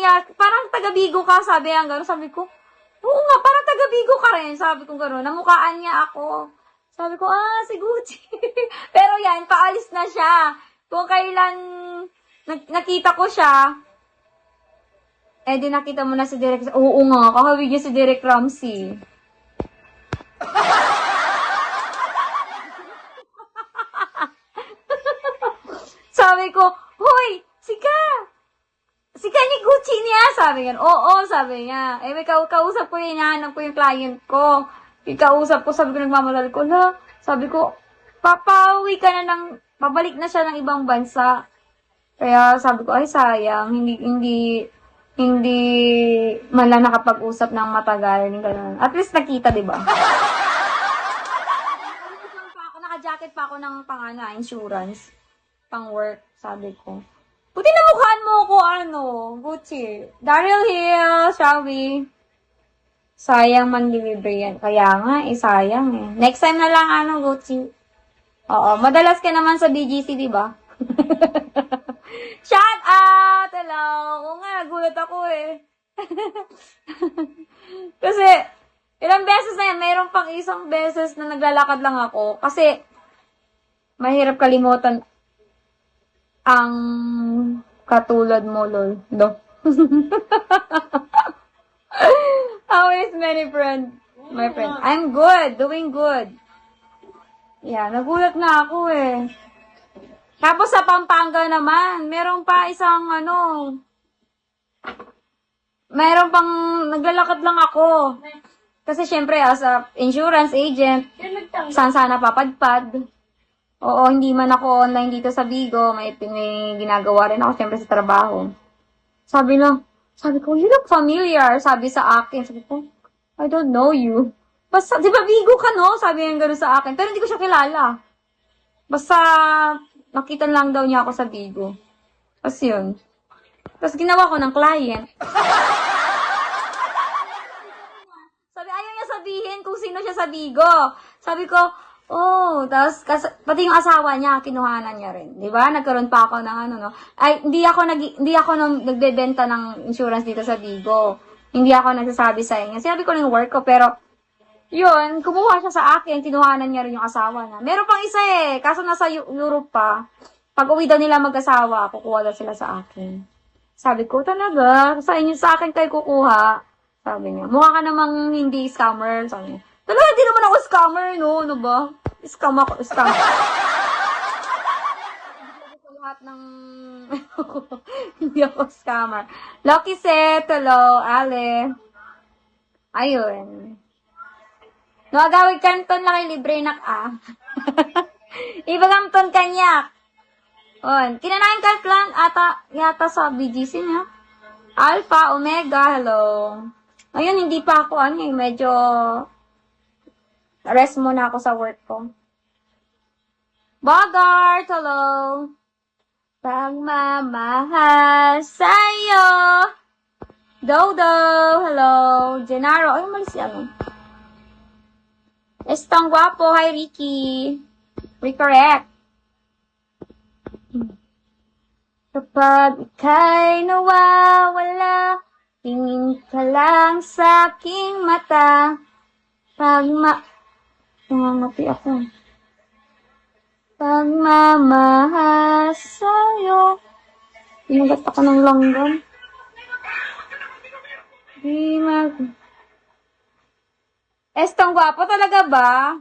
niya, parang taga-Bigo ka, sabi niya gano'n. Sabi ko, oo nga, parang taga-Bigo ka rin. Sabi ko gano'n, namukhaan niya ako. Sabi ko, si Gucci. Pero yan, paalis na siya. Kung kailan nakita ko siya, di nakita mo na si Derek. Oo nga, kahawig niya si Derek Ramsey. Sabi ko, hoy, Sika ni Gucci niya, sabi niya. Oo, sabi niya. May kausap ko yun, hinahanap ko yung client ko. Kausap ko, sabi ko, nagmamalal ko, sabi ko, papauwi ka na pabalik na siya ng ibang bansa. Kaya sabi ko, ay sayang, hindi man lang nakapag-usap ng matagal. At least nakita, di ba? Naka-jacket pa ako ng insurance. Pang work, sabi ko. Buti na mukhaan mo ko, Gucci. Daryl Hill, shall we? Sayang man delivery yan. Kaya nga, sayang eh. Next time na lang, Gucci. Oo, madalas ka naman sa BGC, di ba? Shout out! Hello! Oo nga, nagulat ako eh. Kasi, ilang beses na yan, mayroon pang isang beses na naglalakad lang ako. Kasi, mahirap kalimutan ang katulad mo, lol. No? How is my friend? I'm good. Doing good. Yeah, nagulat na ako eh. Tapos sa Pampanga naman, meron pa isang meron pang naglalakad lang ako. Kasi syempre, as a insurance agent, saan sana papadpad. Oo, hindi man ako online dito sa Bigo. May ginagawa rin ako syempre sa trabaho. Sabi ko, you look familiar. Sabi sa akin. Sabi ko, I don't know you. Basta, di ba Bigo ka, no? Sabi niya gano'n sa akin. Pero hindi ko siya kilala. Basta, nakita lang daw niya ako sa Bigo. Tapos yun. Tapos ginawa ko ng client. Sabi, ayaw niya sabihin kung sino siya sa Bigo. Sabi ko, tapos pati yung asawa niya, kinuhanan niya rin. 'Di ba? Nagkaroon pa ako ng hindi ako nagbebenta ng insurance dito sa Bigo. Hindi ako nagsasabi sa inyo. Sinabi ko lang yung work ko, pero yun, kumuha siya sa akin, kinuhanan niya rin yung asawa niya. Meron pang isa kaso nasa Europe pa. Pag uwi daw nila mag-asawa, kukuha daw sila sa akin. Sabi ko, talaga, sa akin kayo kukuha. Sabi niya, mukha ka namang hindi scammer. Sabi niya, talaga, di naman ako scammer, no? Ano ba? Scam ako. Lahat ng... hindi ako scammer. Lucky Set, hello, Ale. Ayun. No, agawid kanton lang libre nak Ibagamton kanyak. Kinanain ka lang yata sa BGC niya. Alpha, Omega, hello. Ayun, hindi pa ako, medyo... Rest muna ako sa work ko. Bogart, hello. Pagmamahal sa'yo. Dodo, hello. Genaro, ay, malis yan. Estang guapo, hi Ricky. Recorrect. Kapag ika'y nawawala, tingin ka lang sa aking mata. Nangangati ako. Pagmamahal sa'yo. Pinagat ako ng langgam. Estong gwapo talaga ba?